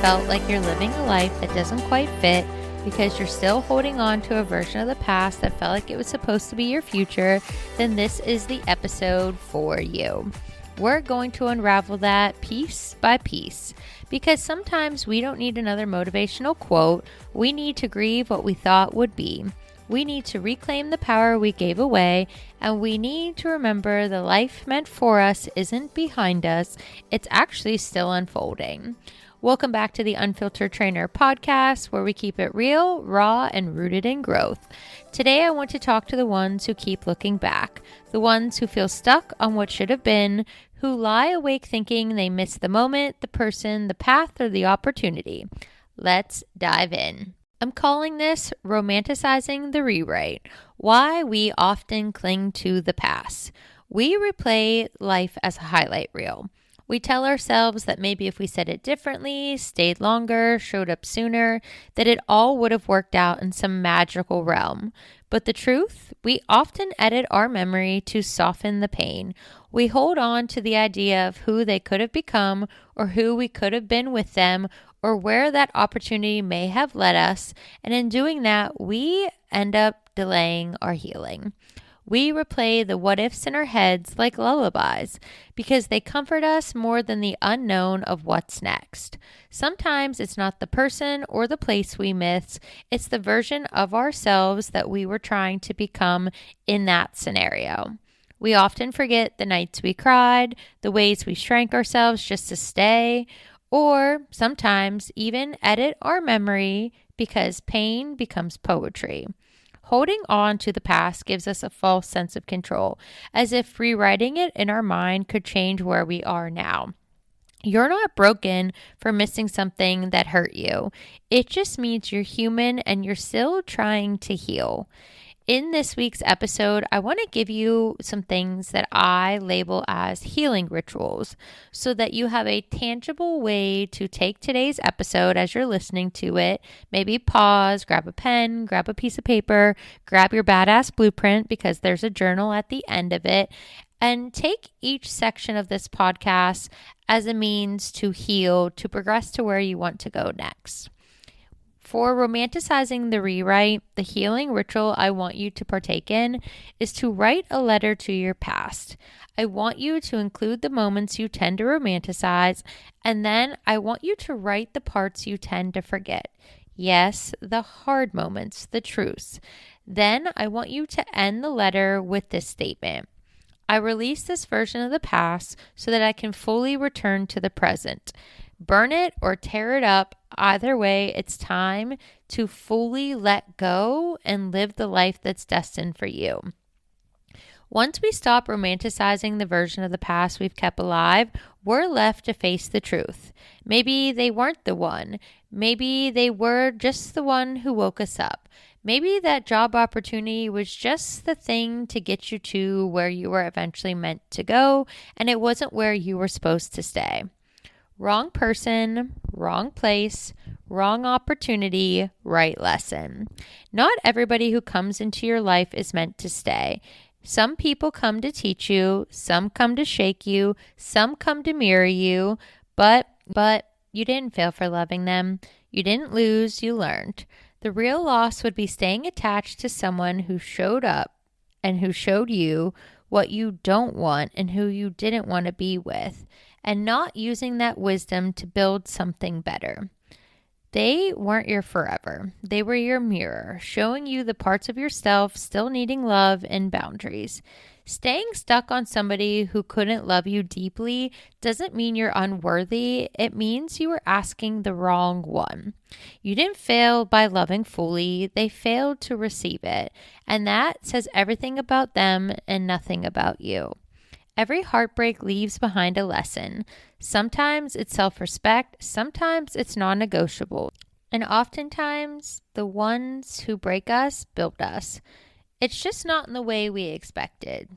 felt like you're living a life that doesn't quite fit because you're still holding on to a version of the past that felt like it was supposed to be your future, then this is the episode for you. We're going to unravel that piece by piece because sometimes we don't need another motivational quote. We need to grieve what we thought would be. We need to reclaim the power we gave away, and we need to remember the life meant for us isn't behind us. It's actually still unfolding. Welcome back to the Unfiltered Trainer podcast, where we keep it real, raw, and rooted in growth. Today, I want to talk to the ones who keep looking back, the ones who feel stuck on what should have been, who lie awake thinking they missed the moment, the person, the path, or the opportunity. Let's dive in. I'm calling this romanticizing the rewrite, why we often cling to the past. We replay life as a highlight reel. We tell ourselves that maybe if we said it differently, stayed longer, showed up sooner, that it all would have worked out in some magical realm. But the truth, we often edit our memory to soften the pain. We hold on to the idea of who they could have become or who we could have been with them or where that opportunity may have led us. And in doing that, we end up delaying our healing. We replay the what ifs in our heads like lullabies because they comfort us more than the unknown of what's next. Sometimes it's not the person or the place we miss, it's the version of ourselves that we were trying to become in that scenario. We often forget the nights we cried, the ways we shrank ourselves just to stay, or sometimes even edit our memory because pain becomes poetry. Holding on to the past gives us a false sense of control, as if rewriting it in our mind could change where we are now. You're not broken for missing something that hurt you. It just means you're human and you're still trying to heal. In this week's episode, I want to give you some things that I label as healing rituals so that you have a tangible way to take today's episode as you're listening to it. Maybe pause, grab a pen, grab a piece of paper, grab your badass blueprint because there's a journal at the end of it, and take each section of this podcast as a means to heal, to progress to where you want to go next. For romanticizing the rewrite, the healing ritual I want you to partake in is to write a letter to your past. I want you to include the moments you tend to romanticize, and then I want you to write the parts you tend to forget. Yes, the hard moments, the truths. Then I want you to end the letter with this statement. I release this version of the past so that I can fully return to the present. Burn it or tear it up. Either way, it's time to fully let go and live the life that's destined for you. Once we stop romanticizing the version of the past we've kept alive, we're left to face the truth. Maybe they weren't the one. Maybe they were just the one who woke us up. Maybe that job opportunity was just the thing to get you to where you were eventually meant to go, and it wasn't where you were supposed to stay. Wrong person, wrong place, wrong opportunity, right lesson. Not everybody who comes into your life is meant to stay. Some people come to teach you, some come to shake you, some come to mirror you, but you didn't fail for loving them. You didn't lose, you learned. The real loss would be staying attached to someone who showed up and who showed you what you don't want and who you didn't want to be with, and not using that wisdom to build something better. They weren't your forever. They were your mirror, showing you the parts of yourself still needing love and boundaries. Staying stuck on somebody who couldn't love you deeply doesn't mean you're unworthy. It means you were asking the wrong one. You didn't fail by loving fully. They failed to receive it. And that says everything about them and nothing about you. Every heartbreak leaves behind a lesson. Sometimes it's self-respect, sometimes it's non-negotiable. And oftentimes, the ones who break us build us. It's just not in the way we expected.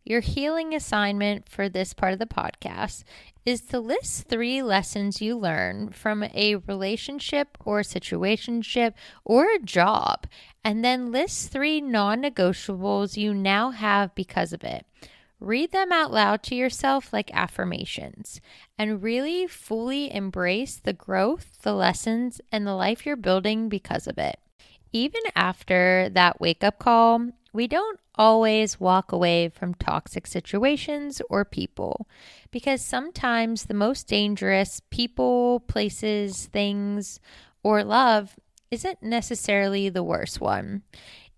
Your healing assignment for this part of the podcast is to list 3 lessons you learn from a relationship or a situationship or a job, and then list 3 non-negotiables you now have because of it. Read them out loud to yourself like affirmations and really fully embrace the growth, the lessons, and the life you're building because of it. Even after that wake-up call, we don't always walk away from toxic situations or people because sometimes the most dangerous people, places, things, or love isn't necessarily the worst one.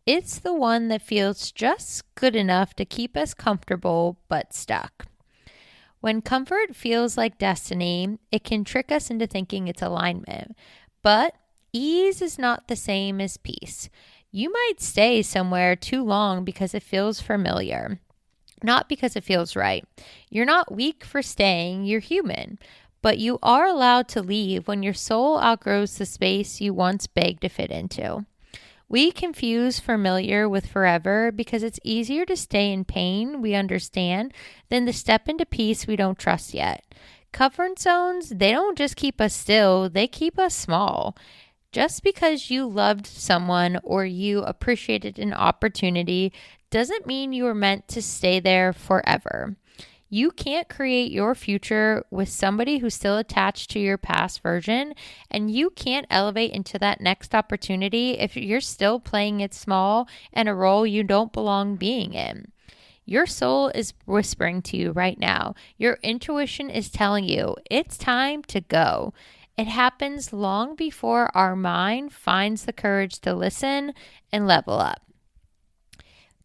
It's the one that feels just good enough to keep us comfortable but stuck. When comfort feels like destiny, it can trick us into thinking it's alignment. But ease is not the same as peace. You might stay somewhere too long because it feels familiar, not because it feels right. You're not weak for staying, you're human. But you are allowed to leave when your soul outgrows the space you once begged to fit into. We confuse familiar with forever because it's easier to stay in pain we understand than to step into peace we don't trust yet. Comfort zones, they don't just keep us still, they keep us small. Just because you loved someone or you appreciated an opportunity doesn't mean you were meant to stay there forever. You can't create your future with somebody who's still attached to your past version, and you can't elevate into that next opportunity if you're still playing it small and a role you don't belong being in. Your soul is whispering to you right now. Your intuition is telling you it's time to go. It happens long before our mind finds the courage to listen and level up.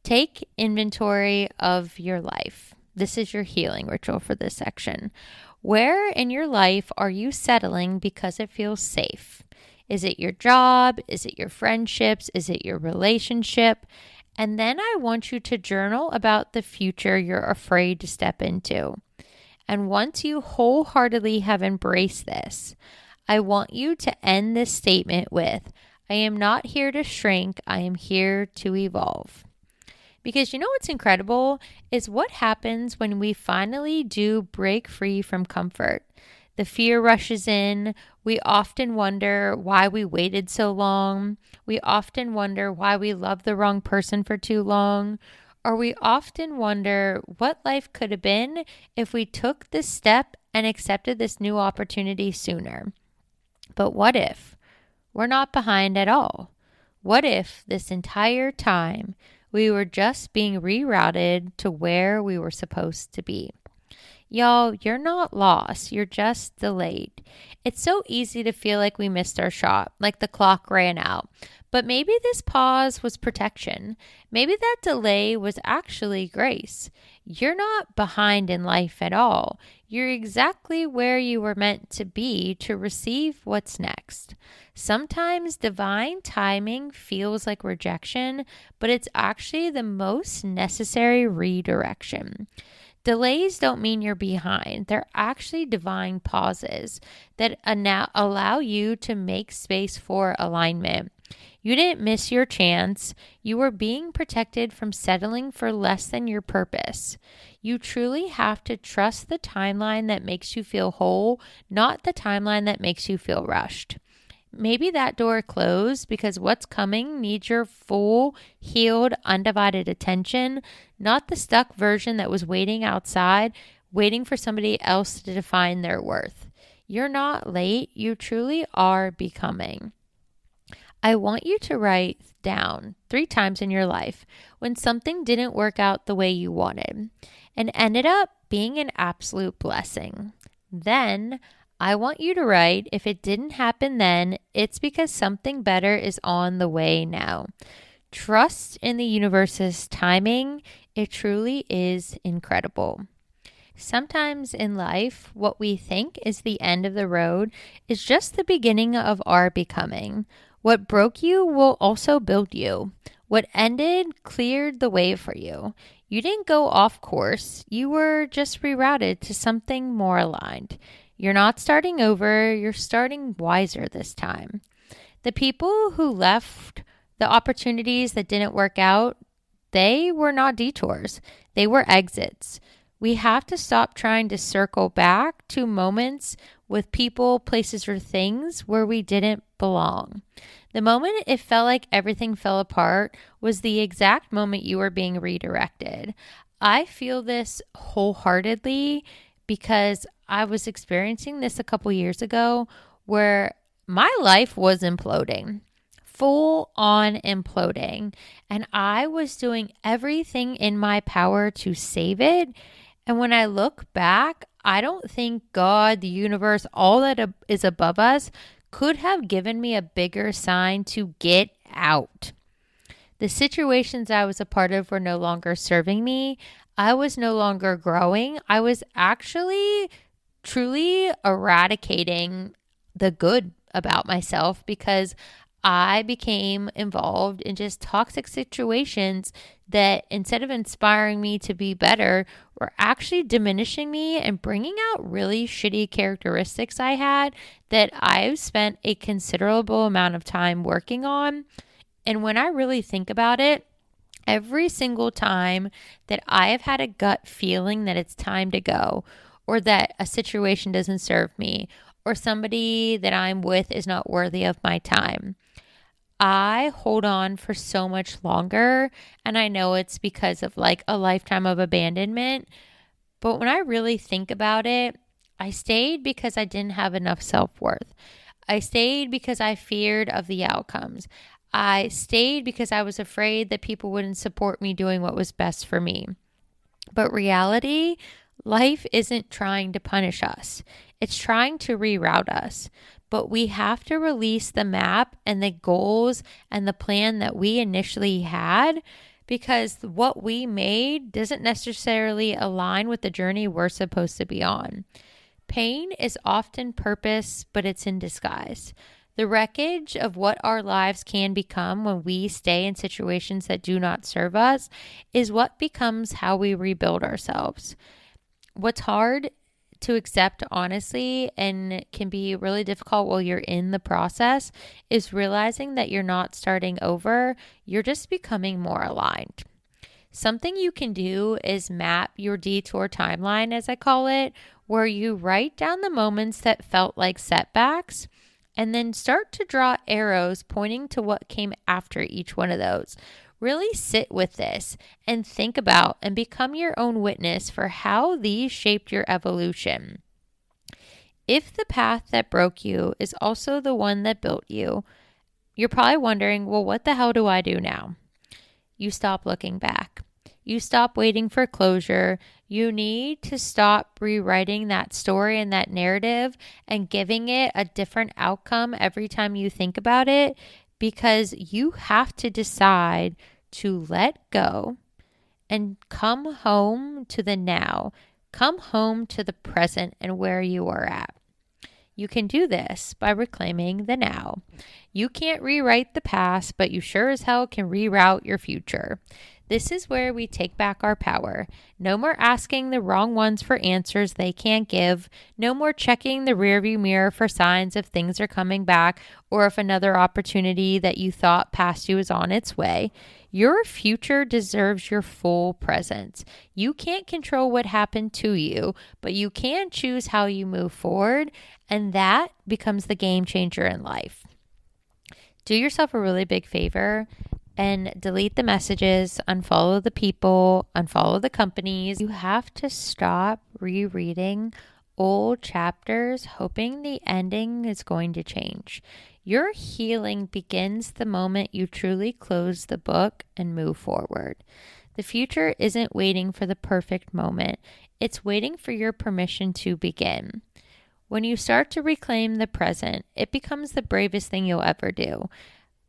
Take inventory of your life. This is your healing ritual for this section. Where in your life are you settling because it feels safe? Is it your job? Is it your friendships? Is it your relationship? And then I want you to journal about the future you're afraid to step into. And once you wholeheartedly have embraced this, I want you to end this statement with, I am not here to shrink, I am here to evolve. Because you know what's incredible is what happens when we finally do break free from comfort. The fear rushes in. We often wonder why we waited so long. We often wonder why we loved the wrong person for too long. Or we often wonder what life could have been if we took this step and accepted this new opportunity sooner. But what if we're not behind at all? What if this entire time we were just being rerouted to where we were supposed to be? Y'all, you're not lost. You're just delayed. It's so easy to feel like we missed our shot, like the clock ran out. But maybe this pause was protection. Maybe that delay was actually grace. You're not behind in life at all. You're exactly where you were meant to be to receive what's next. Sometimes divine timing feels like rejection, but it's actually the most necessary redirection. Delays don't mean you're behind. They're actually divine pauses that allow you to make space for alignment. You didn't miss your chance. You were being protected from settling for less than your purpose. You truly have to trust the timeline that makes you feel whole, not the timeline that makes you feel rushed. Maybe that door closed because what's coming needs your full, healed, undivided attention, not the stuck version that was waiting outside, waiting for somebody else to define their worth. You're not late. You truly are becoming. I want you to write down 3 times in your life when something didn't work out the way you wanted and ended up being an absolute blessing. Then I want you to write, if it didn't happen then, it's because something better is on the way now. Trust in the universe's timing. It truly is incredible. Sometimes in life, what we think is the end of the road is just the beginning of our becoming. What broke you will also build you. What ended cleared the way for you. You didn't go off course. You were just rerouted to something more aligned. You're not starting over. You're starting wiser this time. The people who left, the opportunities that didn't work out, they were not detours. They were exits. We have to stop trying to circle back to moments with people, places, or things where we didn't belong. The moment it felt like everything fell apart was the exact moment you were being redirected. I feel this wholeheartedly because I was experiencing this a couple years ago where my life was imploding, full on imploding. And I was doing everything in my power to save it. And when I look back, I don't think God, the universe, all that is above us could have given me a bigger sign to get out. The situations I was a part of were no longer serving me. I was no longer growing. I was actually truly eradicating the good about myself because I became involved in just toxic situations that instead of inspiring me to be better, were actually diminishing me and bringing out really shitty characteristics I had that I've spent a considerable amount of time working on. And when I really think about it, every single time that I have had a gut feeling that it's time to go, or that a situation doesn't serve me, or somebody that I'm with is not worthy of my time, I hold on for so much longer. And I know it's because of like a lifetime of abandonment. But when I really think about it, I stayed because I didn't have enough self-worth. I stayed because I feared of the outcomes. I stayed because I was afraid that people wouldn't support me doing what was best for me. But reality, life isn't trying to punish us. It's trying to reroute us. But we have to release the map and the goals and the plan that we initially had, because what we made doesn't necessarily align with the journey we're supposed to be on. Pain is often purpose, but it's in disguise. The wreckage of what our lives can become when we stay in situations that do not serve us is what becomes how we rebuild ourselves. What's hard to accept, honestly, and can be really difficult while you're in the process, is realizing that you're not starting over, you're just becoming more aligned. Something you can do is map your detour timeline, as I call it, where you write down the moments that felt like setbacks and then start to draw arrows pointing to what came after each one of those. Really sit with this and think about and become your own witness for how these shaped your evolution. If the path that broke you is also the one that built you, you're probably wondering, well, what the hell do I do now? You stop looking back. You stop waiting for closure. You need to stop rewriting that story and that narrative and giving it a different outcome every time you think about it, because you have to decide to let go and come home to the now. Come home to the present and where you are at. You can do this by reclaiming the now. You can't rewrite the past, but you sure as hell can reroute your future. This is where we take back our power. No more asking the wrong ones for answers they can't give. No more checking the rearview mirror for signs if things are coming back or if another opportunity that you thought passed you is on its way. Your future deserves your full presence. You can't control what happened to you, but you can choose how you move forward, and that becomes the game changer in life. Do yourself a really big favor and delete the messages, unfollow the people, unfollow the companies. You have to stop rereading old chapters hoping the ending is going to change. Your healing begins the moment you truly close the book and move forward. The future isn't waiting for the perfect moment. It's waiting for your permission to begin. When you start to reclaim the present, it becomes the bravest thing you'll ever do.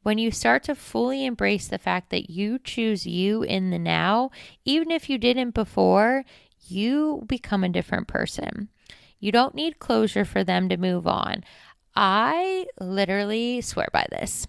When you start to fully embrace the fact that you choose you in the now, even if you didn't before, you become a different person. You don't need closure for them to move on. I literally swear by this.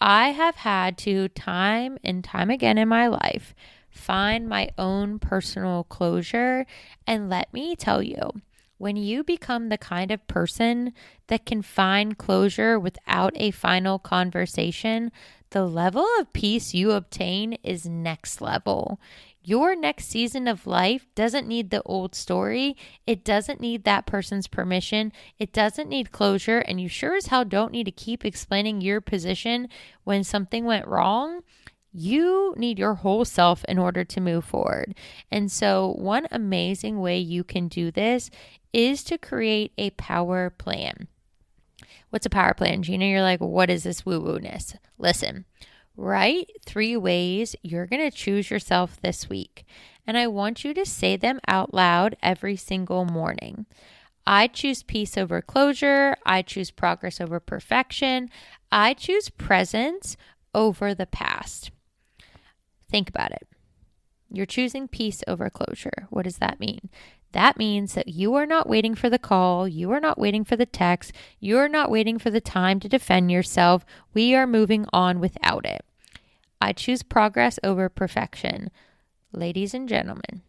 I have had to, time and time again in my life, find my own personal closure. And let me tell you, when you become the kind of person that can find closure without a final conversation, the level of peace you obtain is next level. Your next season of life doesn't need the old story. It doesn't need that person's permission. It doesn't need closure. And you sure as hell don't need to keep explaining your position when something went wrong. You need your whole self in order to move forward. And so one amazing way you can do this is to create a power plan. What's a power plan, Gina? You're like, what is this woo-woo-ness? Listen, write 3 ways you're going to choose yourself this week. And I want you to say them out loud every single morning. I choose peace over closure. I choose progress over perfection. I choose presence over the past. Think about it. You're choosing peace over closure. What does that mean? That means that you are not waiting for the call. You are not waiting for the text. You are not waiting for the time to defend yourself. We are moving on without it. I choose progress over perfection. Ladies and gentlemen,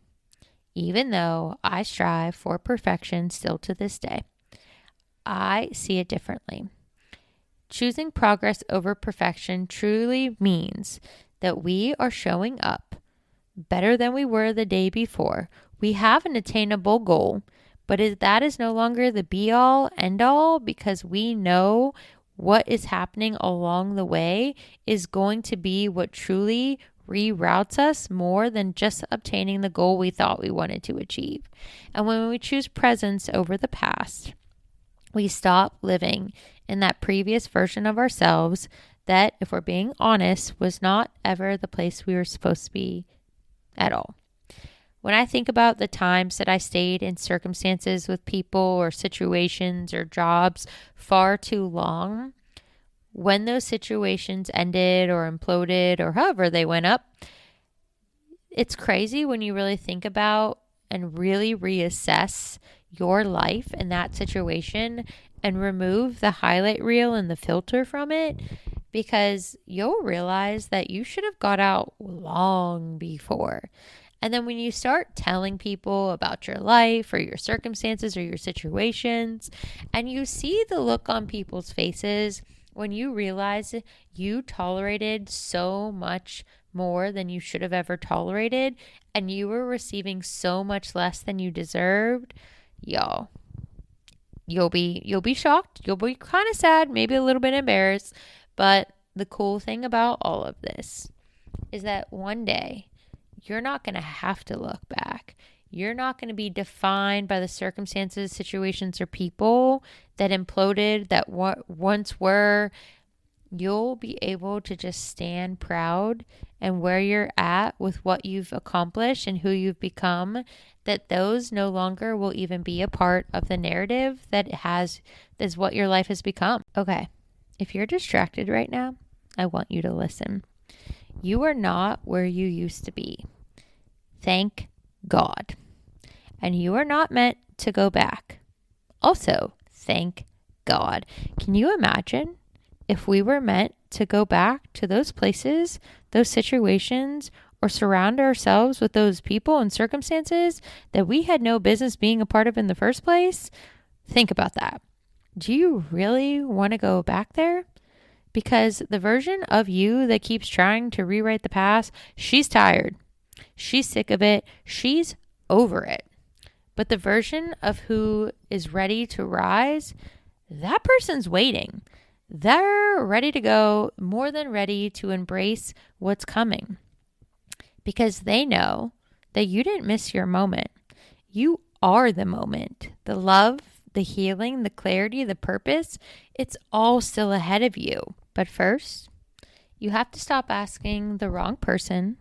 even though I strive for perfection still to this day, I see it differently. Choosing progress over perfection truly means that we are showing up better than we were the day before. We have an attainable goal, but that is no longer the be-all, end-all, because we know what is happening along the way is going to be what truly reroutes us more than just obtaining the goal we thought we wanted to achieve. And when we choose presence over the past, we stop living in that previous version of ourselves that, if we're being honest, was not ever the place we were supposed to be at all. When I think about the times that I stayed in circumstances with people or situations or jobs far too long, when those situations ended or imploded or however they went up, it's crazy when you really think about and really reassess your life in that situation and remove the highlight reel and the filter from it, because you'll realize that you should have got out long before. And then when you start telling people about your life or your circumstances or your situations, and you see the look on people's faces when you realize you tolerated so much more than you should have ever tolerated, and you were receiving so much less than you deserved, y'all, you'll be shocked. You'll be kind of sad, maybe a little bit embarrassed. But the cool thing about all of this is that one day you're not going to have to look back. You're not going to be defined by the circumstances, situations, or people that imploded, that once were. You'll be able to just stand proud and where you're at with what you've accomplished and who you've become, that those no longer will even be a part of the narrative that is what your life has become. Okay, if you're distracted right now, I want you to listen. You are not where you used to be. Thank God. And you are not meant to go back. Also, thank God. Can you imagine if we were meant to go back to those places, those situations, or surround ourselves with those people and circumstances that we had no business being a part of in the first place? Think about that. Do you really want to go back there? Because the version of you that keeps trying to rewrite the past, she's tired. She's sick of it. She's over it. But the version of who is ready to rise, that person's waiting. They're ready to go, more than ready to embrace what's coming, because they know that you didn't miss your moment. You are the moment. The love, the healing, the clarity, the purpose, it's all still ahead of you. But first, you have to stop asking the wrong person,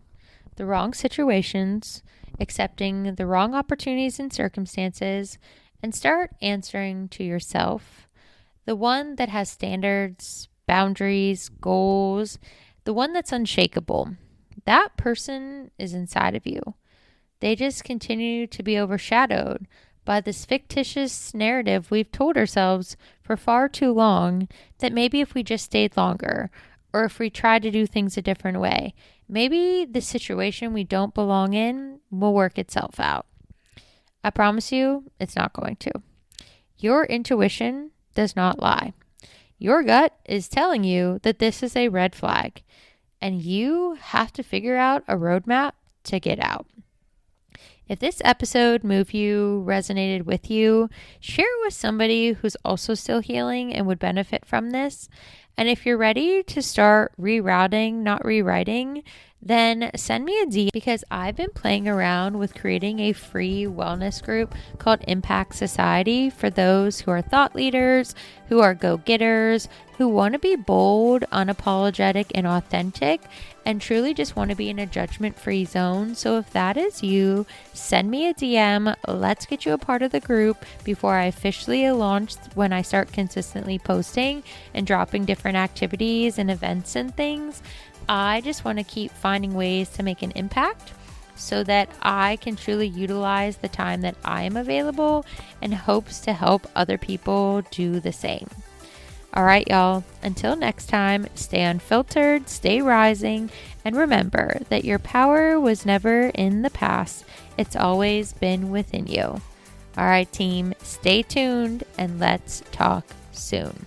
the wrong situations, accepting the wrong opportunities and circumstances, and start answering to yourself. The one that has standards, boundaries, goals, the one that's unshakable. That person is inside of you. They just continue to be overshadowed by this fictitious narrative we've told ourselves for far too long, that maybe if we just stayed longer, or if we tried to do things a different way, maybe the situation we don't belong in will work itself out. I promise you, it's not going to. Your intuition does not lie. Your gut is telling you that this is a red flag, and you have to figure out a roadmap to get out. If this episode moved you, resonated with you, share it with somebody who's also still healing and would benefit from this. And if you're ready to start rerouting, not rewriting, then send me a DM because I've been playing around with creating a free wellness group called Impact Society for those who are thought leaders, who are go-getters, who want to be bold, unapologetic, and authentic, and truly just want to be in a judgment-free zone. So if that is you, send me a DM. Let's get you a part of the group before I officially launch when I start consistently posting and dropping different activities and events and things. I just want to keep finding ways to make an impact so that I can truly utilize the time that I am available and hopes to help other people do the same. All right, y'all, until next time, stay unfiltered, stay rising, and remember that your power was never in the past. It's always been within you. All right, team, stay tuned and let's talk soon.